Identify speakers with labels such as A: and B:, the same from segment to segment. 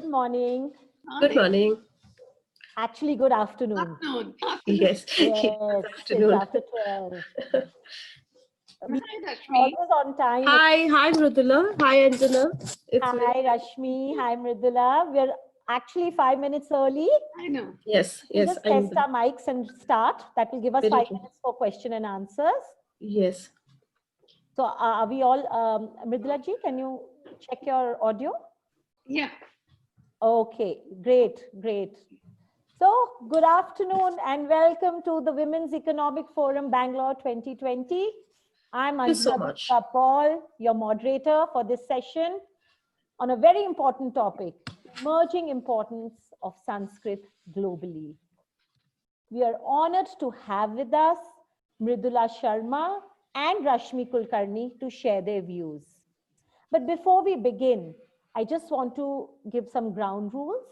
A: morning.
B: Good morning.
A: Actually, good afternoon.
B: Yes,
A: Yes, it's
B: afternoon.
A: after 12.
C: Hi, Rashmi.
A: Always on time.
B: Hi Mridula. Hi Anjana. It's me.
A: Hi, Rashmi. Hi, Mridula. We're actually 5 minutes early.
C: I know.
B: Yes,
A: We'll
B: yes.
A: just test our mics and start. That will give us
B: Very
A: 5
B: true.
A: minutes for question and answers.
B: Yes.
A: So are we all, Mridula ji, can you check your audio?
C: Yeah.
A: Okay, great, great. So good afternoon and welcome to the Women's Economic Forum Bangalore 2020. I'm
B: Thank you so
A: Anjana
B: much.
A: Gupta Paul, your moderator for this session on a very important topic, emerging importance of Sanskrit globally. We are honored to have with us Mridula Sharma and Rashmi Kulkarni to share their views. But before we begin, I just want to give some ground rules.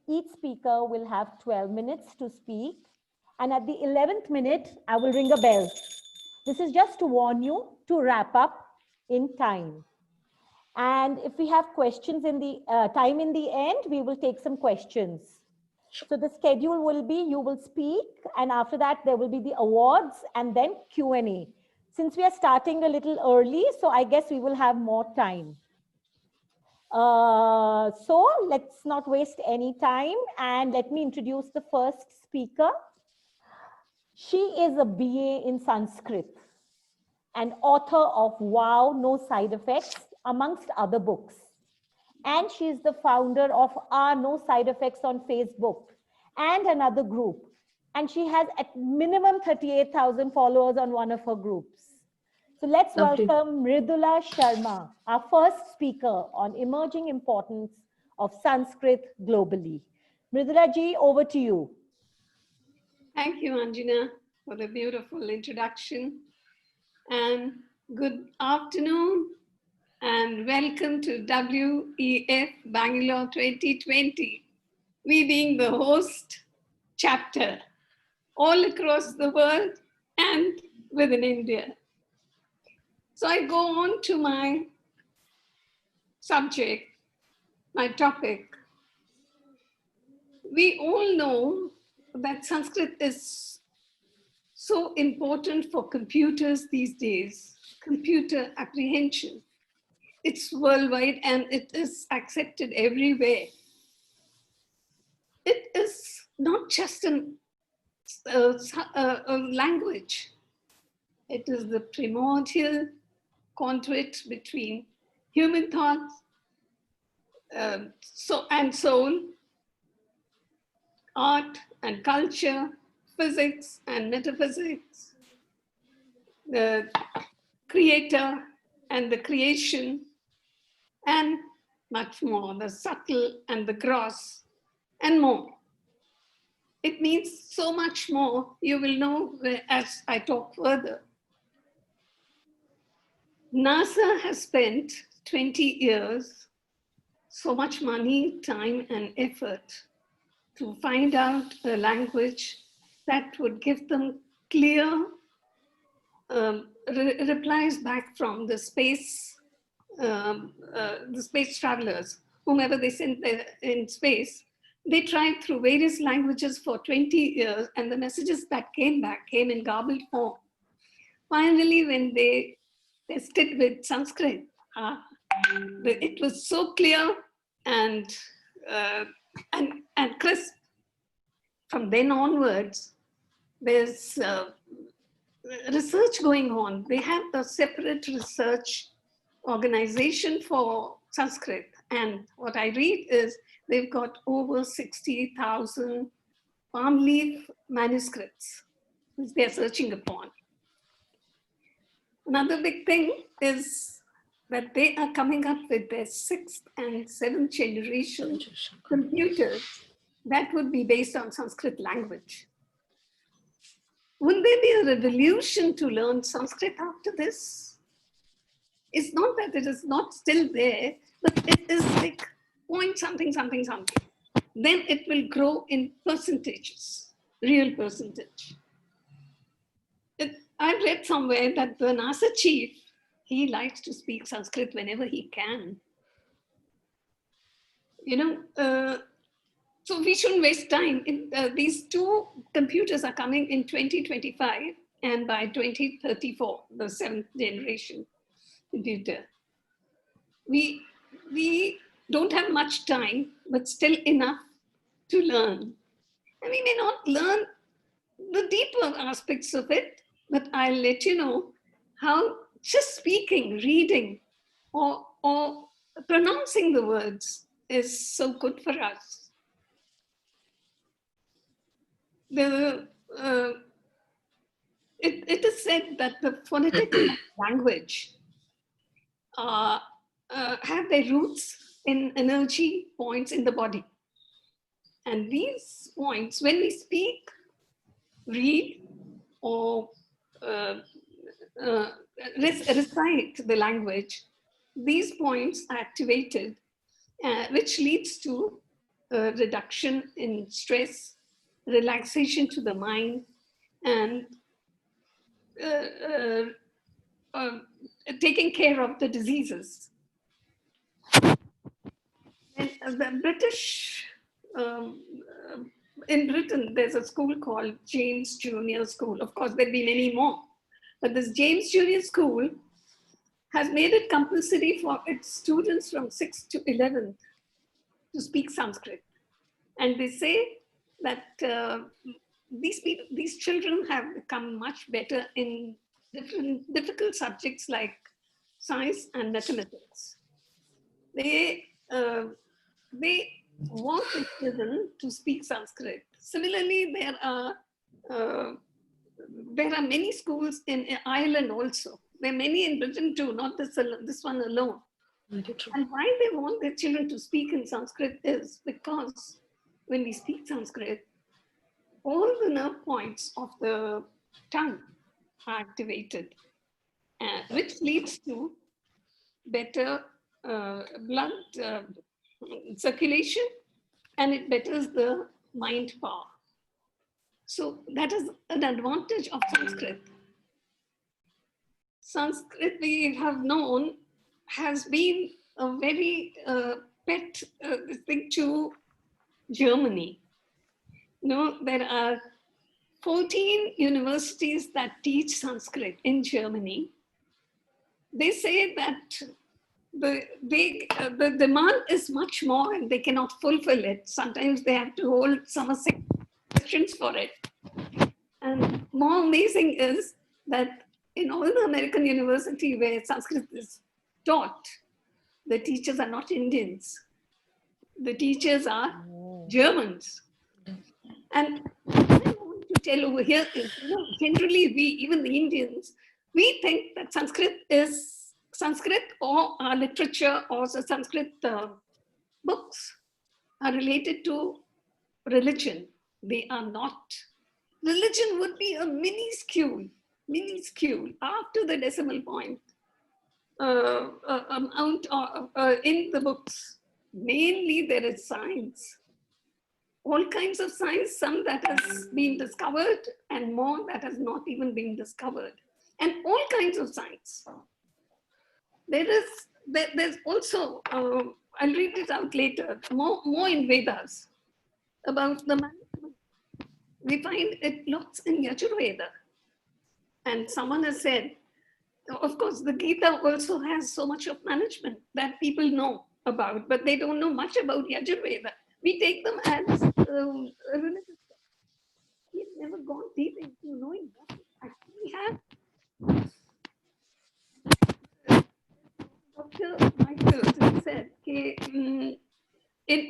A: Each speaker will have 12 minutes to speak. And at the 11th minute, I will ring a bell. This is just to warn you to wrap up in time. And if we have questions in the time in the end, we will take some questions. So the schedule will be, you will speak, and after that, there will be the awards and then Q&A. Since we are starting a little early, so I guess we will have more time. So let's not waste any time and let me introduce the first speaker. She is a BA in Sanskrit and author of Wow, No Side Effects, amongst other books. And she is the founder of No Side Effects on Facebook and another group. And she has at minimum 38,000 followers on one of her groups. So let's welcome Mridula Sharma, our first speaker on emerging importance of Sanskrit globally. Mridula ji, over to you.
C: Thank you, Anjana, for the beautiful introduction. And good afternoon and welcome to WEF Bangalore 2020. We being the host chapter all across the world and within India. So I go on to my subject, my topic. We all know that Sanskrit is so important for computers these days, computer apprehension. It's worldwide and it is accepted everywhere. It is not just a language. It is the primordial conduit between human thoughts and soul, art and culture, physics and metaphysics, the creator and the creation, and much more, the subtle and the gross, and more. It means so much more. You will know as I talk further. NASA has spent 20 years, so much money, time, and effort to find out a language that would give them clear replies back from the space travelers, whomever they sent in space. They tried through various languages for 20 years, and the messages that came back came in garbled form. Finally, when they tested with Sanskrit, it was so clear and crisp. From then onwards, there's research going on. They have a separate research organization for Sanskrit. And what I read is they've got over 60,000 palm leaf manuscripts which they're searching upon. Another big thing is that they are coming up with their 6th and 7th generation computers that would be based on Sanskrit language. Wouldn't there be a revolution to learn Sanskrit after this? It's not that it is not still there, but it is like point something, something, something. Then it will grow in percentages, real percentage. I've read somewhere that the NASA chief, he likes to speak Sanskrit whenever he can. So we shouldn't waste time. These two computers are coming in 2025 and by 2034, the 7th generation computer. We don't have much time, but still enough to learn. And we may not learn the deeper aspects of it, but I'll let you know how just speaking, reading, or pronouncing the words is so good for us. It is said that the phonetic language have their roots in energy points in the body. And these points, when we speak, read, or recite the language, these points are activated, which leads to reduction in stress, relaxation to the mind, and taking care of the diseases. And the British, in Britain, there's a school called James Junior School. Of course, there'd be many more. But this James Junior School has made it compulsory for its students from 6th to 11th to speak Sanskrit. And they say that these children have become much better in difficult subjects like science and mathematics. They want the children to speak Sanskrit. Similarly, there are many schools in Ireland also. There are many in Britain too, not this one alone. And why they want their children to speak in Sanskrit is because when we speak Sanskrit, all the nerve points of the tongue are activated, which leads to better blood circulation, and it betters the mind power. So that is an advantage of Sanskrit. Sanskrit, we have known, has been a very pet thing to Germany. There are 14 universities that teach Sanskrit in Germany. They say that the demand is much more and they cannot fulfill it. Sometimes they have to hold summer sessions for it. And more amazing is that in all the American university where Sanskrit is taught, the teachers are not Indians. The teachers are Germans. And I want to tell over here is, generally we, even the Indians, we think that Sanskrit or our literature or the Sanskrit books are related to religion. They are not. Religion would be a minuscule after the decimal point amount in the books. Mainly there is science. All kinds of science, some that has been discovered and more that has not even been discovered. And all kinds of science. There's also, I'll read it out later, more in Vedas about the management. We find it lots in Yajurveda. And someone has said, of course, the Gita also has so much of management that people know about, but they don't know much about Yajurveda. We take them as religious. We've never gone deep into knowing what we actually have. Dr. Michael said, in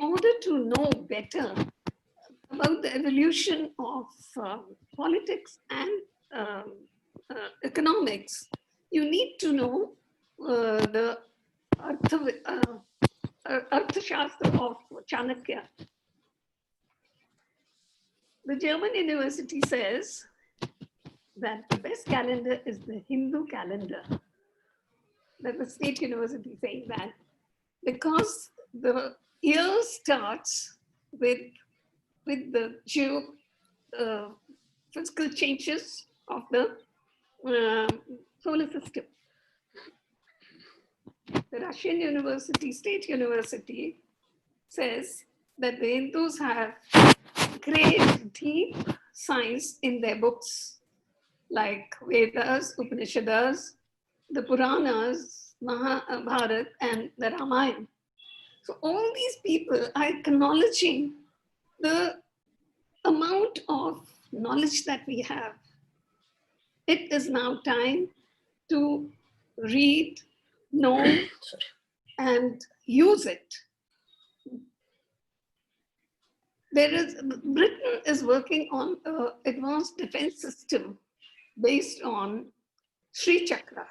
C: order to know better about the evolution of politics and economics, you need to know the Arthashastra of Chanakya. The German university says that the best calendar is the Hindu calendar. That the state university saying that because the year starts with the physical changes of the solar system. The Russian university, state university, says that the Hindus have great deep science in their books, like Vedas, Upanishads, the Puranas, Mahabharata, and the Ramayana. So all these people are acknowledging the amount of knowledge that we have. It is now time to read, know, and use it. Britain is working on an advanced defense system based on Sri Chakra.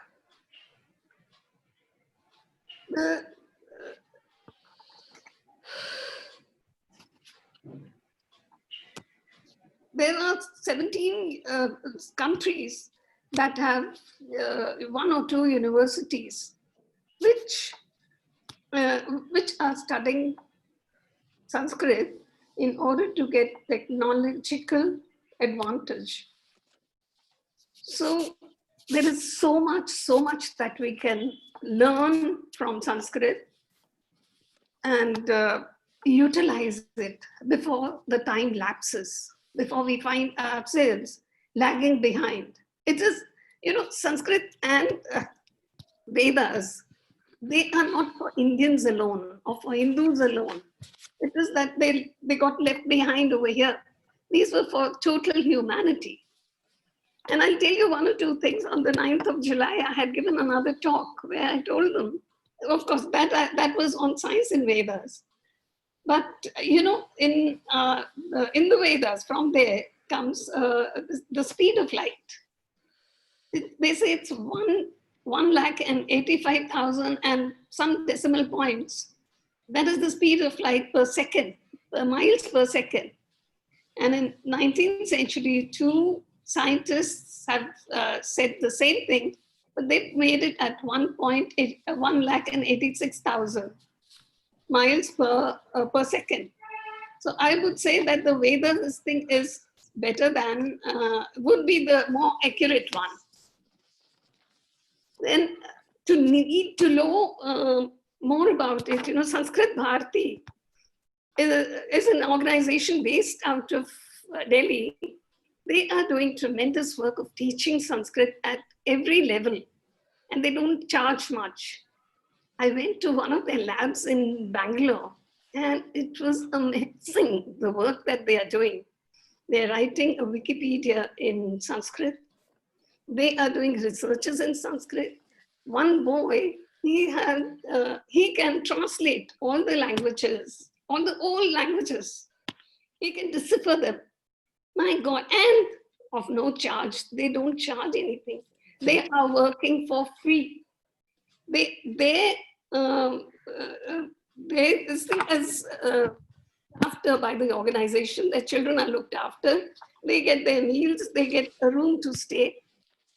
C: There are 17 countries that have 1 or 2 universities which are studying Sanskrit in order to get technological advantage. So there is so much that we can learn from Sanskrit and utilize it before the time lapses, before we find ourselves lagging behind. It is, Sanskrit and Vedas, they are not for Indians alone or for Hindus alone. It is that they got left behind over here. These were for total humanity. And I'll tell you 1 or 2 things. On the 9th of July, I had given another talk where I told them, of course, that was on science in Vedas. But, in the Vedas, from there comes the speed of light. They say it's 1,85,000 and some decimal points. That is the speed of light per second, miles per second. And in 19th century, 2 scientists have said the same thing, but they've made it at 1,86,000 miles per second. So I would say that the Vedas thing is better than, would be the more accurate one. Then to need to know more about it, Sanskrit Bharati is an organization based out of Delhi. They are doing tremendous work of teaching Sanskrit at every level, and they don't charge much. I went to one of their labs in Bangalore, and it was amazing, the work that they are doing. They're writing a Wikipedia in Sanskrit. They are doing researches in Sanskrit. One boy, he can translate all the languages, all the old languages. He can decipher them. My God, and of no charge. They don't charge anything. They are working for free. This thing is after by the organization. Their children are looked after. They get their meals. They get a room to stay,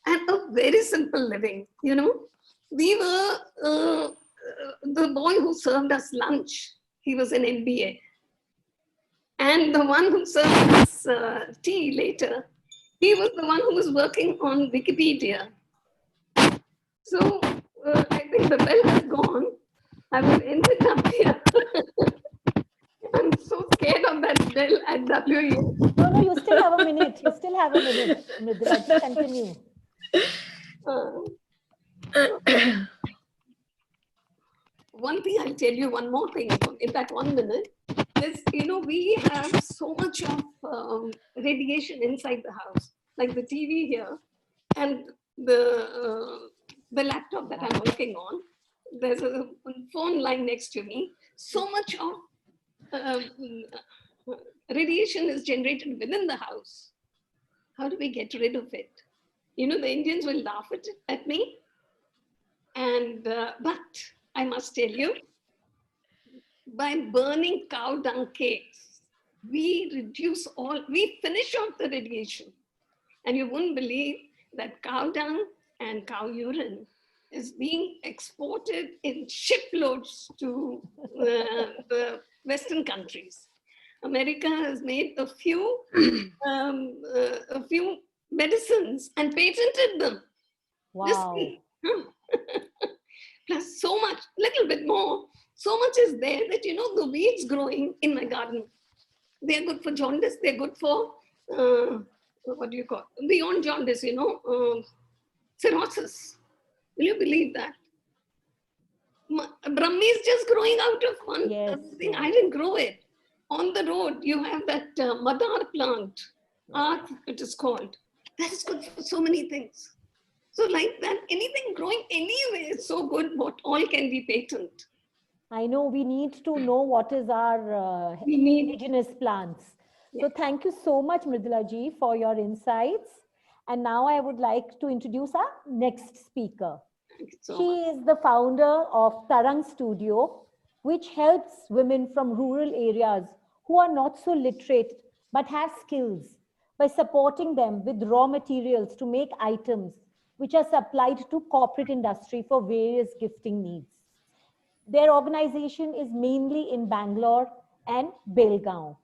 C: and a very simple living. We were the boy who served us lunch. He was an MBA. And the one who served us tea later, he was the one who was working on Wikipedia. So I think the bell has gone. I will end it up here. I'm so scared of that bell at WEF.
A: No, you still have a minute. You still have a minute, Mridula. Just continue.
C: One thing I'll tell you, one more thing, in that 1 minute, is, we have so much of radiation inside the house, like the TV here and the laptop that I'm working on. There's a phone line next to me. So much of radiation is generated within the house. How do we get rid of it? The Indians will laugh at me. And, but I must tell you, by burning cow dung cakes, we finish off the radiation. And you wouldn't believe that cow dung and cow urine is being exported in shiploads to the Western countries. America has made a few medicines and patented them.
A: Wow.
C: Plus so much, little bit more. So much is there that, the weeds growing in my garden, they're good for jaundice, they're good for, what do you call, beyond jaundice, cirrhosis. Will you believe that? Brahmi is just growing out of one thing. I didn't grow it. On the road, you have that madar plant, it is called. That is good for so many things. So like that, anything growing anywhere is so good, what all can be patent.
A: I know we need to know what is our indigenous plants. So thank you so much, Mridula ji, for your insights. And now I would like to introduce our next speaker. She is the founder of Tarang Studio, which helps women from rural areas who are not so literate but have skills by supporting them with raw materials to make items which are supplied to corporate industry for various gifting needs. Their organization is mainly in Bangalore and Belgaum.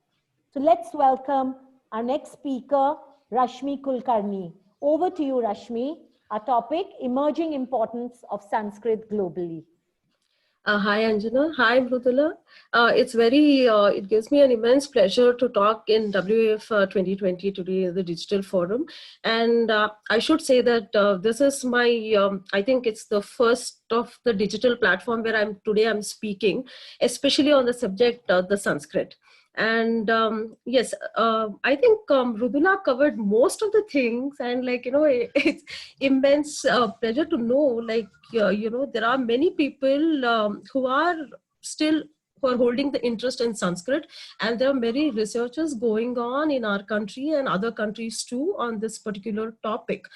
A: So let's welcome our next speaker, Rashmi Kulkarni. Over to you, Rashmi. Our topic, emerging importance of Sanskrit globally.
B: Hi, Anjana. Hi, Mridula. It gives me an immense pleasure to talk in WEF 2020 today, the digital forum. And I should say that this is my, I think it's the first of the digital platform where I'm speaking, especially on the subject, the Sanskrit. And yes, I think Mridula covered most of the things, and it's immense pleasure to know, there are many people who are holding the interest in Sanskrit, and there are many researchers going on in our country and other countries too on this particular topic.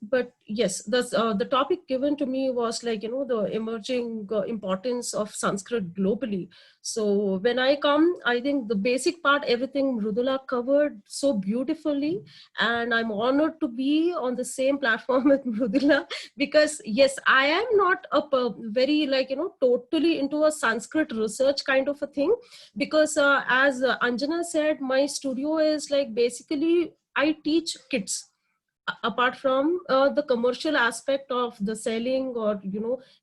B: But yes, the topic given to me was the emerging importance of Sanskrit globally. So when I come, I think the basic part, everything Mridula covered so beautifully, and I'm honored to be on the same platform with Mridula, because yes, I am not very totally into a Sanskrit research kind of a thing, because as Anjana said, my studio is basically I teach kids. Apart from the commercial aspect of the selling or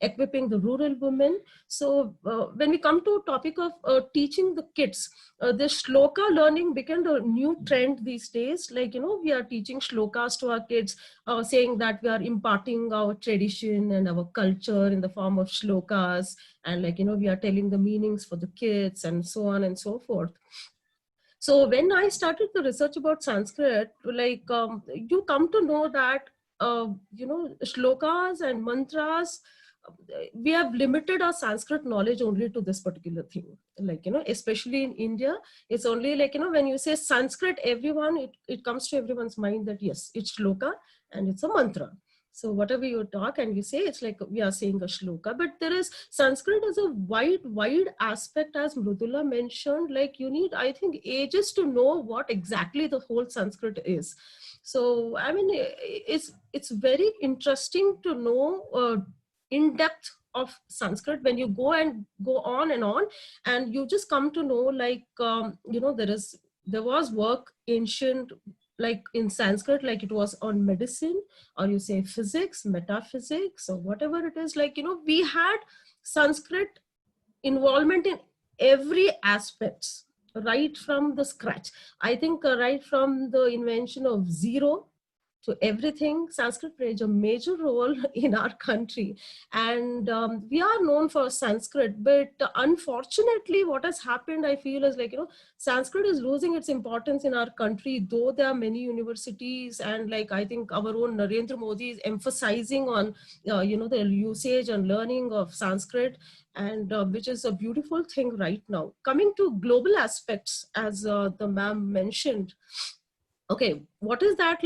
B: equipping the rural women. So when we come to a topic of teaching the kids, the shloka learning became a new trend these days. We are teaching shlokas to our kids, saying that we are imparting our tradition and our culture in the form of shlokas, and we are telling the meanings for the kids and so on and so forth. So when I started the research about Sanskrit, you come to know that, shlokas and mantras, we have limited our Sanskrit knowledge only to this particular thing. Especially in India, it's only when you say Sanskrit, it comes to everyone's mind that yes, it's shloka and it's a mantra. So whatever you talk and you say, it's like we are saying a shloka. But there is Sanskrit as a wide aspect, as Mridula mentioned. You need, I think, ages to know what exactly the whole Sanskrit is. So I mean, it's very interesting to know in depth of Sanskrit when you go on, and you just come to know there was work ancient, in Sanskrit, it was on medicine, or you say physics, metaphysics, or whatever it is. We had Sanskrit involvement in every aspect, right from the scratch. I think right from the invention of zero to everything, Sanskrit plays a major role in our country. And we are known for Sanskrit, but unfortunately what has happened, I feel, is Sanskrit is losing its importance in our country, though there are many universities, and I think our own Narendra Modi is emphasizing on the usage and learning of Sanskrit, and which is a beautiful thing right now. Coming to global aspects, as the ma'am mentioned, okay, what is that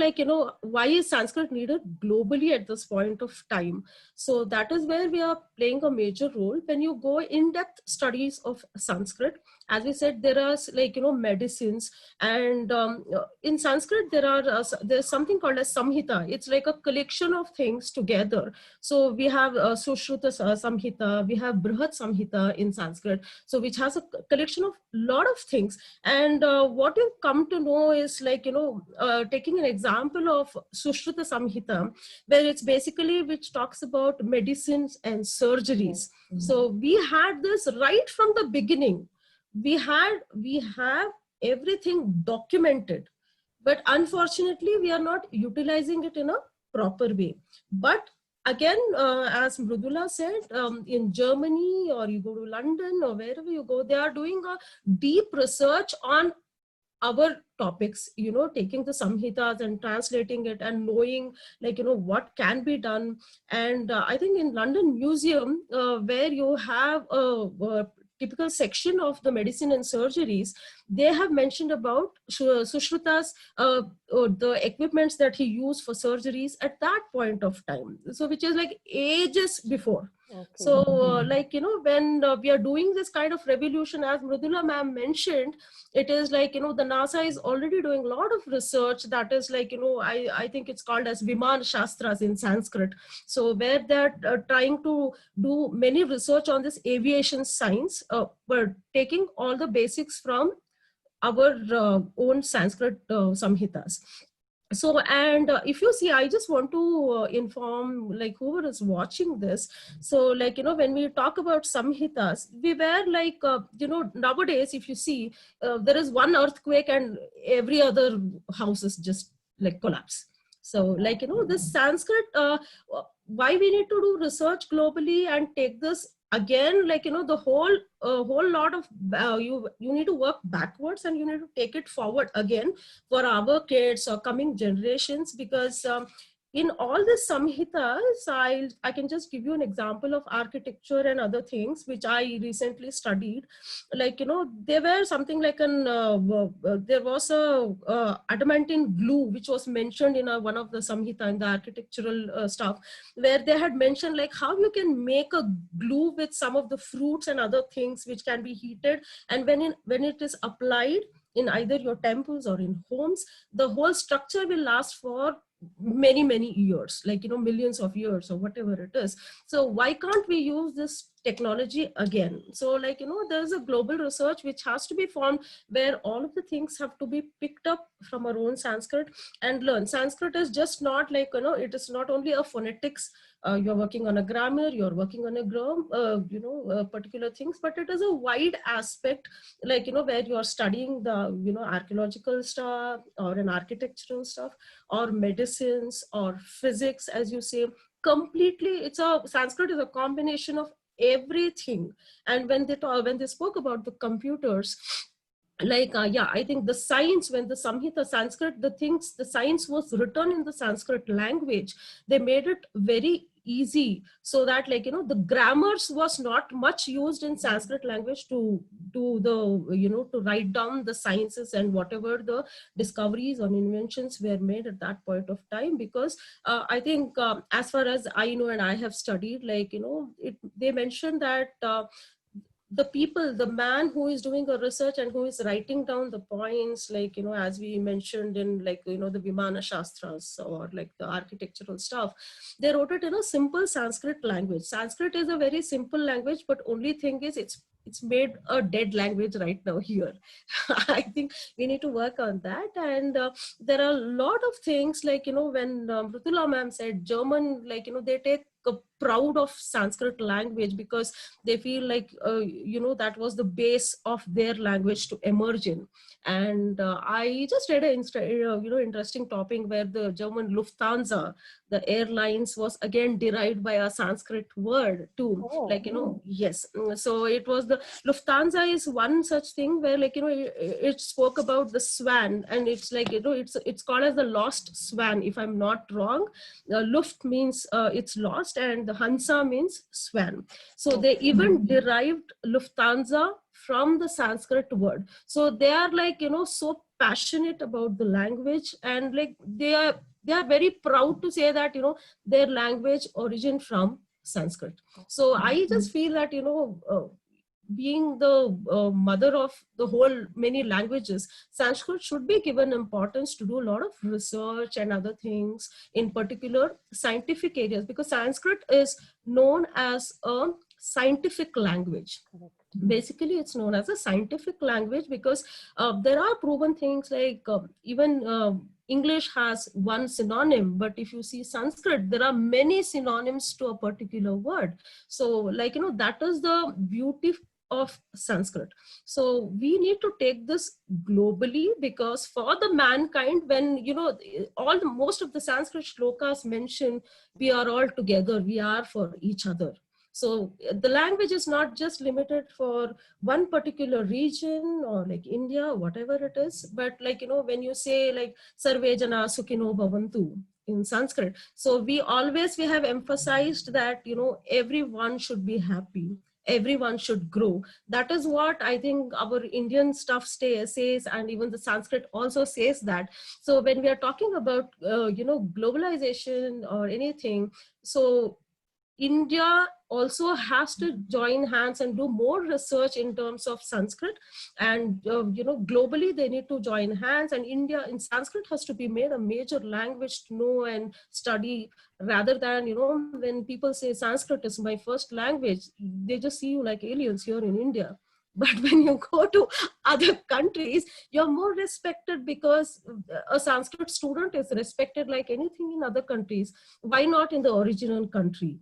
B: why is Sanskrit needed globally at this point of time? So that is where we are playing a major role. When you go in-depth studies of Sanskrit, as we said, there are medicines, and in Sanskrit there's something called as Samhita. It's like a collection of things together. So we have Sushruta Samhita, we have Brihat Samhita in Sanskrit, so which has a collection of lot of things. And what you come to know is taking an example of Sushruta Samhita, where it's basically which talks about medicines and surgeries. So we had this right from the beginning. We have everything documented, but unfortunately we are not utilizing it in a proper way. But again, as Mrudula said, in Germany, or you go to London or wherever you go, they are doing a deep research on our topics, taking the samhitas and translating it and knowing, what can be done. And I think in London Museum, where you have a typical section of the medicine and surgeries, they have mentioned about Sushruta's the equipments that he used for surgeries at that point of time, so which is like ages before. Okay. So when we are doing this kind of revolution, as Mrudula ma'am mentioned, it is like, the NASA is already doing a lot of research that is like, I think it's called as Viman Shastras in Sanskrit. So where they're trying to do many research on this aviation science, but taking all the basics from our own Sanskrit samhitas. So, and if you see, I just want to inform like whoever is watching this. So like, when we talk about samhitas, we were like, nowadays, if you see, there is one earthquake and every other house is just like collapse. So like, this Sanskrit, why we need to do research globally and take this again, like, the whole lot of, you need to work backwards and you need to take it forward again for our kids or coming generations, because in all the samhitas, I can just give you an example of architecture and other things which I recently studied. Like, there were something like there was a adamantine glue which was mentioned in one of the samhita in the architectural stuff, where they had mentioned like how you can make a glue with some of the fruits and other things which can be heated, and when it is applied in either your temples or in homes, the whole structure will last for many years, like, millions of years or whatever it is. So why can't we use this technology again? So like, there's a global research which has to be formed, where all of the things have to be picked up from our own Sanskrit and learn. Sanskrit is just not like, it is not only a phonetics. You're working on a grammar, you're working on a particular things, but it is a wide aspect, like, where you're studying the, archaeological stuff or an architectural stuff or medicines or physics, as you say. Completely, Sanskrit is a combination of everything. And when they spoke about the computers, like, I think the science, when the Samhita Sanskrit, the science was written in the Sanskrit language, they made it very easy, so that, like, the grammars was not much used in Sanskrit language to do the, to write down the sciences and whatever the discoveries or inventions were made at that point of time. Because I think, as far as I know and I have studied, like, they mentioned that the man who is doing a research and who is writing down the points, like, as we mentioned in, like, the Vimana Shastras or like the architectural stuff, they wrote it in a simple Sanskrit language. Sanskrit is a very simple language, but only thing is it's made a dead language right now here. I think we need to work on that. And there are a lot of things, like, when Mrutula ma'am said German, like, they take proud of Sanskrit language because they feel like, that was the base of their language to emerge in. And I just read an interesting topic where the German Lufthansa, the airlines, was again derived by a Sanskrit word too. Oh. Like, yes. So it was the Lufthansa is one such thing where, like, it spoke about the swan, and it's like, it's called as the lost swan, if I'm not wrong. Luft means it's lost, and the Hansa means swan. So they even derived Lufthansa from the Sanskrit word. So they are like, so passionate about the language, and like they are very proud to say that, their language origin from Sanskrit. So I just feel that, being the mother of the whole many languages, Sanskrit should be given importance to do a lot of research and other things, in particular scientific areas, because Sanskrit is known as a scientific language. Correct. Basically, it's known as a scientific language because there are proven things like even English has one synonym, but if you see Sanskrit, there are many synonyms to a particular word. So like, that is the beauty of Sanskrit. So we need to take this globally, because for the mankind, when, most of the Sanskrit shlokas mention, we are all together, we are for each other. So the language is not just limited for one particular region or like India, whatever it is, but like, when you say like Sarve Jana Sukhino Bhavantu in Sanskrit, so we have emphasized that, everyone should be happy, everyone should grow. That is what I think our Indian stuff says, and even the Sanskrit also says that. So when we are talking about, globalization or anything, so India also has to join hands and do more research in terms of Sanskrit, and globally they need to join hands, and India in Sanskrit has to be made a major language to know and study, rather than, when people say Sanskrit is my first language, they just see you like aliens here in India. But when you go to other countries, you're more respected, because a Sanskrit student is respected like anything in other countries. Why not in the original country?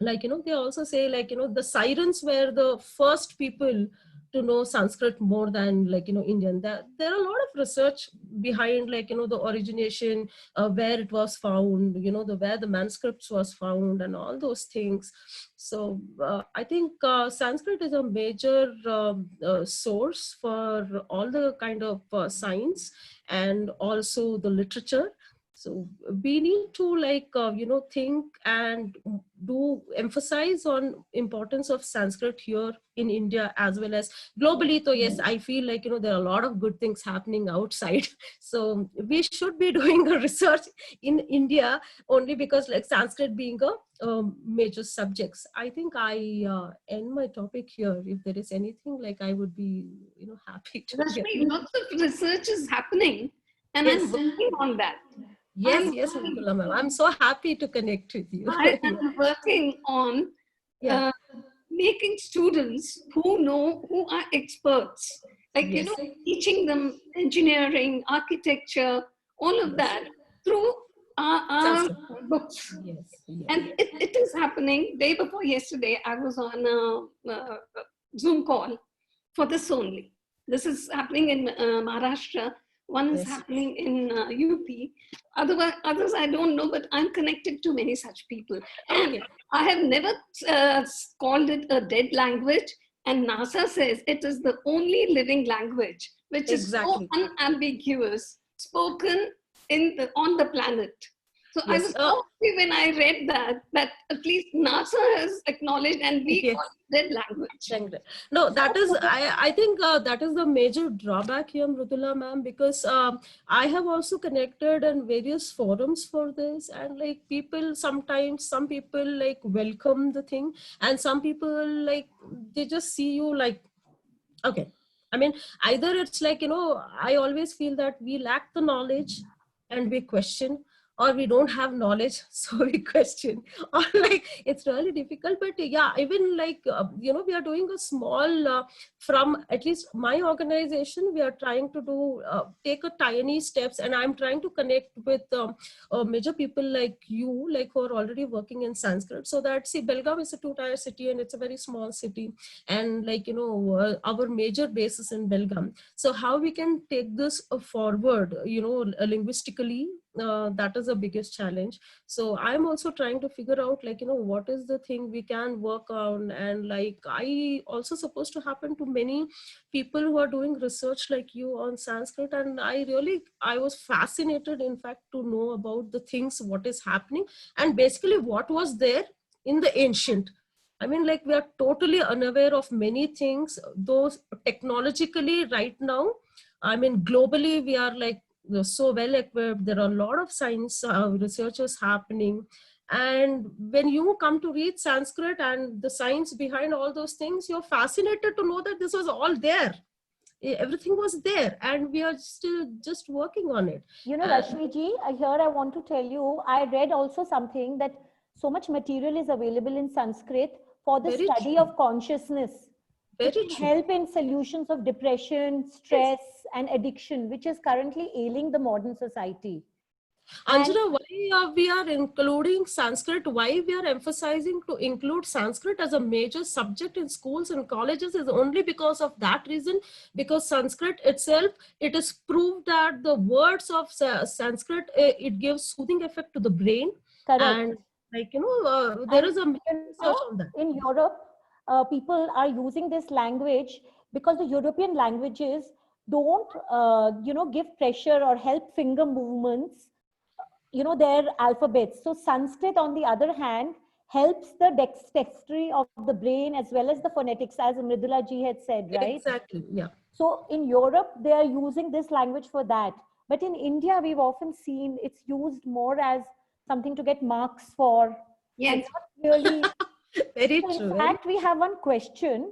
B: Like, they also say, like, the Sirens were the first people to know Sanskrit more than, like, Indian. There are a lot of research behind, like, the origination, where it was found, where the manuscripts was found and all those things. So I think Sanskrit is a major source for all the kind of science and also the literature. So we need to, like, think and do emphasize on importance of Sanskrit here in India as well as globally. So yes, I feel like, there are a lot of good things happening outside. So we should be doing a research in India, only because like Sanskrit being a major subjects. I think I end my topic here. If there is anything, like, I would be, happy to get.
C: Rashmi, lots of research is happening, and
B: Yes.
C: I'm working on that.
B: Yes, Mridula ma'am. I'm so happy to connect with you.
C: I am working on making students who are experts, like,
B: Yes.
C: teaching them engineering, architecture, all of that through our books.
B: Yes.
C: And it is happening. Day before yesterday, I was on a Zoom call for this only. This is happening in Maharashtra. One is happening in UP. Others I don't know, but I'm connected to many such people. And I have never called it a dead language. And NASA says it is the only living language, which is so unambiguous, spoken on the planet. So I was so happy when I read that at least NASA has acknowledged, and we call it dead language.
B: No, that is, I think that is the major drawback here, Mridula ma'am, because I have also connected in various forums for this, and like sometimes some people like welcome the thing, and some people like, they just see you like, okay. I mean, either it's like, I always feel that we lack the knowledge and we question, or we don't have knowledge, so we question, or like, it's really difficult. But yeah, even like, we are doing a small, from at least my organization, we are trying to do, take a tiny steps, and I'm trying to connect with major people like you, like who are already working in Sanskrit, so that, see, Belgaum is a 2-tier city and it's a very small city, and like, our major base is in Belgaum. So how we can take this forward, linguistically, that is the biggest challenge. So I'm also trying to figure out, like, what is the thing we can work on. And like, I also supposed to happen to many people who are doing research like you on Sanskrit, and I was fascinated, in fact, to know about the things, what is happening, and basically what was there in the ancient. I mean, like, we are totally unaware of many things, those technologically right now. I mean, globally, we are like, so well equipped. There are a lot of science researchers happening. And when you come to read Sanskrit and the science behind all those things, you're fascinated to know that this was all there. Everything was there, and we are still just working on it.
A: Rashmi ji, here I want to tell you, I read also something that so much material is available in Sanskrit for the study of consciousness. It
B: Very
A: can
B: true.
A: help in solutions of depression, stress, and addiction, which is currently ailing the modern society. And
B: Anjana, why we are including Sanskrit, why we are emphasizing to include Sanskrit as a major subject in schools and colleges is only because of that reason, because Sanskrit itself, it is proved that the words of Sanskrit, it gives soothing effect to the brain.
A: correct.
B: And like, there
A: And
B: is a research on that.
A: in Europe, people are using this language because the European languages don't, give pressure or help finger movements, their alphabets. So Sanskrit, on the other hand, helps the dexterity of the brain as well as the phonetics, as Mridula ji had said, right?
B: Exactly, yeah.
A: So in Europe, they are using this language for that. But in India, we've often seen it's used more as something to get marks for, and
C: Yes.
A: not really.
B: Very
A: So
B: true.
A: in fact, we have one question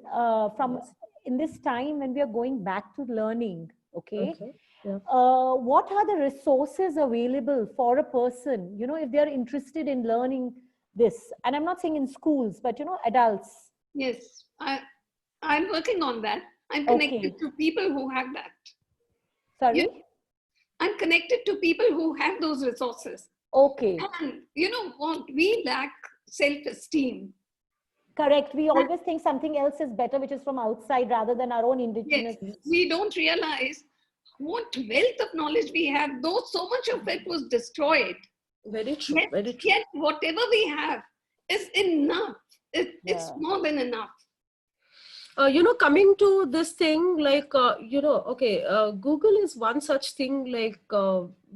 A: from
B: Yes.
A: in this time when we are going back to learning. Okay.
B: Okay. Yeah.
A: What are the resources available for a person, if they are interested in learning this? And I'm not saying in schools, but, adults.
C: Yes. I'm working on that. I'm connected
A: Okay.
C: to people who have that.
A: Sorry?
C: I'm connected to people who have those resources.
A: Okay.
C: And you know what? We lack self-esteem.
A: Correct. We always think something else is better, which is from outside rather than our own indigenous.
C: Yes. We don't realize what wealth of knowledge we have, though so much of it was destroyed.
B: Very true.
C: Yet,
B: Very true.
C: yet whatever we have is enough. It's
A: Yeah.
C: more than enough.
B: Coming to this thing, like, okay, Google is one such thing, like,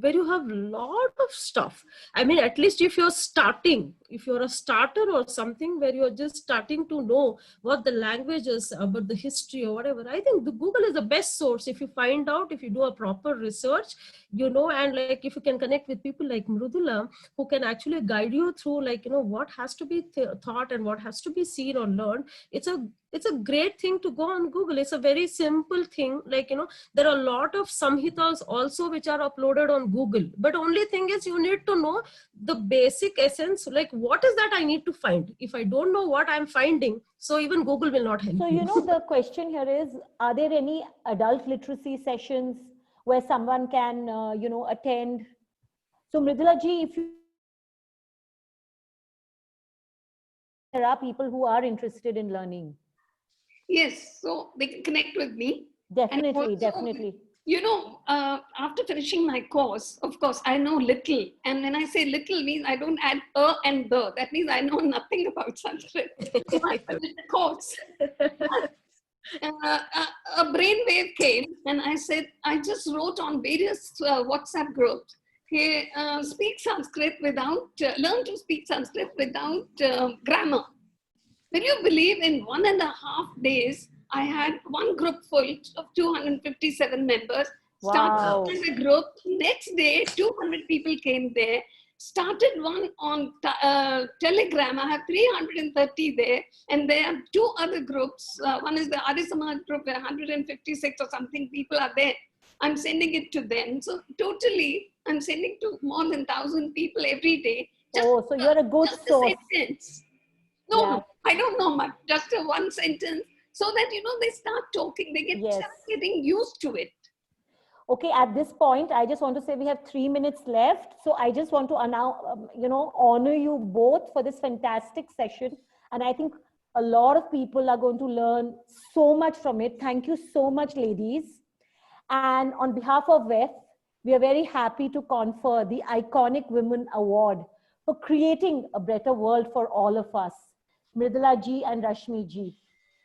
B: where you have lot of stuff. I mean, at least if you're starting, if you're a starter or something where you're just starting to know what the language is, about the history or whatever, I think the Google is the best source. If you find out, if you do a proper research, and like, if you can connect with people like Mrudula, who can actually guide you through, like, what has to be thought and what has to be seen or learned. It's a great thing to go on Google. It's a very simple thing. Like, there are a lot of samhitas also which are uploaded on Google. But only thing is you need to know the basic essence. Like, what is that I need to find? If I don't know what I'm finding, so even Google will not help
A: So,
B: you.
A: the question here is, are there any adult literacy sessions where someone can, attend? So, Mridula ji, if there are people who are interested in learning.
C: Yes, so they can connect with me.
A: Definitely,
C: And also,
A: definitely.
C: After finishing my course, of course, I know little. And when I say little, means I don't add and the. That means I know nothing about Sanskrit. So I finished the course. A brainwave came, and I said, I just wrote on various WhatsApp groups. Hey, speak Sanskrit without, learn to speak Sanskrit without grammar. Will you believe in 1.5 days, I had one group full of 257 members.
A: Wow.
C: Started the group. Next day, 200 people came there. Started one on Telegram. I have 330 there. And there are two other groups. One is the Adi Samaj group where 156 or something people are there. I'm sending it to them. So totally, I'm sending to more than 1,000 people every day.
A: So you're a good
C: just
A: source.
C: A sentence. No,
A: Yeah.
C: I don't know much. Just a one sentence, so that they start talking. They start getting used to it.
A: Okay, at this point, I just want to say we have 3 minutes left. So I just want to honor you both for this fantastic session. And I think a lot of people are going to learn so much from it. Thank you so much, ladies. And on behalf of WEF, we are very happy to confer the Iconic Women Award for creating a better world for all of us. Mridula ji and Rashmi ji,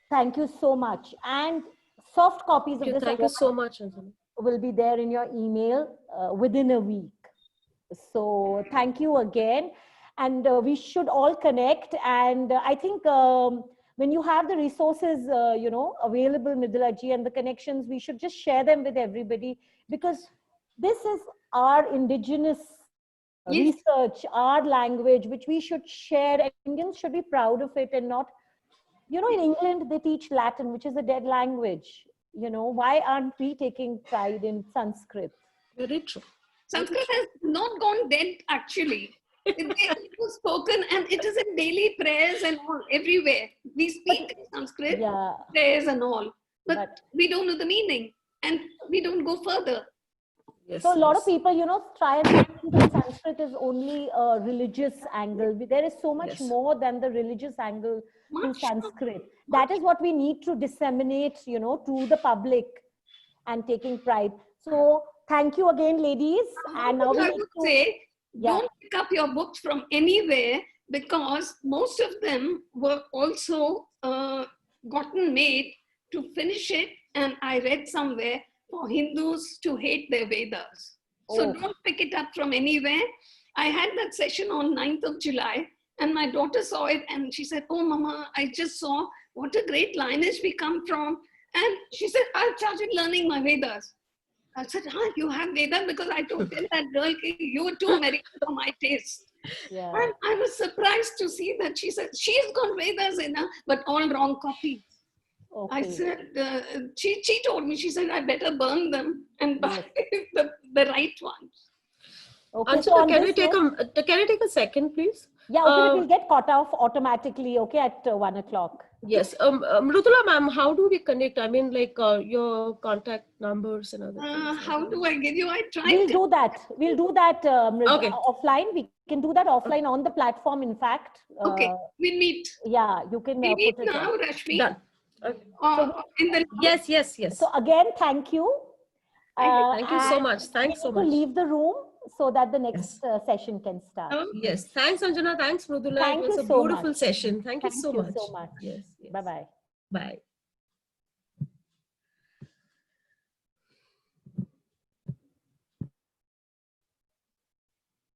A: thank you so much. And soft copies of this
B: Thank you so much, Anjali.
A: Will be there in your email within a week. So thank you again. And we should all connect. And I think when you have the resources, available, Mridula ji, and the connections, we should just share them with everybody, because this is our indigenous research, our language, which we should share. And Indians should be proud of it and not, in England, they teach Latin, which is a dead language. Why aren't we taking pride in Sanskrit?
B: Very true.
C: Sanskrit has not gone dead, actually. It was spoken, and it is in daily prayers and all, everywhere. We speak in Sanskrit,
A: Yeah.
C: prayers and all, but
A: But-
C: we don't know the meaning, and we don't go further.
B: Yes,
A: So a lot of
B: yes.
A: people, try and think that Sanskrit is only a religious angle. There is so much
B: Yes.
A: more than the religious angle to
C: Much.
A: Sanskrit. That is what we need to disseminate, to the public, and taking pride. So thank you again, ladies. And now we
C: I
A: need
C: would
A: to,
C: say,
A: yeah.
C: don't pick up your books from anywhere, because most of them were also gotten made to finish it. And I read somewhere for Hindus to hate their Vedas. So
A: Oh.
C: don't pick it up from anywhere. I had that session on 9th of July, and my daughter saw it and she said, "Oh, Mama, I just saw what a great lineage we come from." And she said, "I started learning my Vedas." I said, "You have Vedas?" Because I told that girl, "You were too American for my taste."
A: Yeah.
C: And I was surprised to see that she said, she's got Vedas in her, but all wrong copies.
A: Okay.
C: I said, she told me, she said, I better burn them and buy
A: Yes.
C: the right ones.
A: Okay. So
B: Anjana,
A: on
B: can I
A: this
B: take a second, please?
A: yeah, okay, but we'll get cut off automatically, okay, at 1 o'clock.
B: Yes. Mrudula ma'am, how do we connect? I mean, like your contact numbers and other things.
C: How do I give you? I tried
A: We'll
C: to.
A: do that. We'll do that
B: Okay.
A: offline. We can do that offline on the platform, in fact.
C: Okay, we meet.
A: Yeah, you can
C: We meet
A: put it
C: now,
A: there.
C: Rashmi.
B: Done. Okay.
C: In the
B: Yes, yes, yes.
A: So again, thank you.
B: Thank you so
A: And
B: much. Thanks so
A: we need
B: much.
A: to leave the room so that the next session can start.
B: Yes. Thanks, Anjana. Thanks, Mrudula.
A: Thank
B: It was
A: you
B: a
A: so
B: beautiful
A: much.
B: session. Thank you
A: Thank
B: so
A: you
B: much.
A: so much.
B: Yes. Yes.
A: Bye-bye.
B: Bye.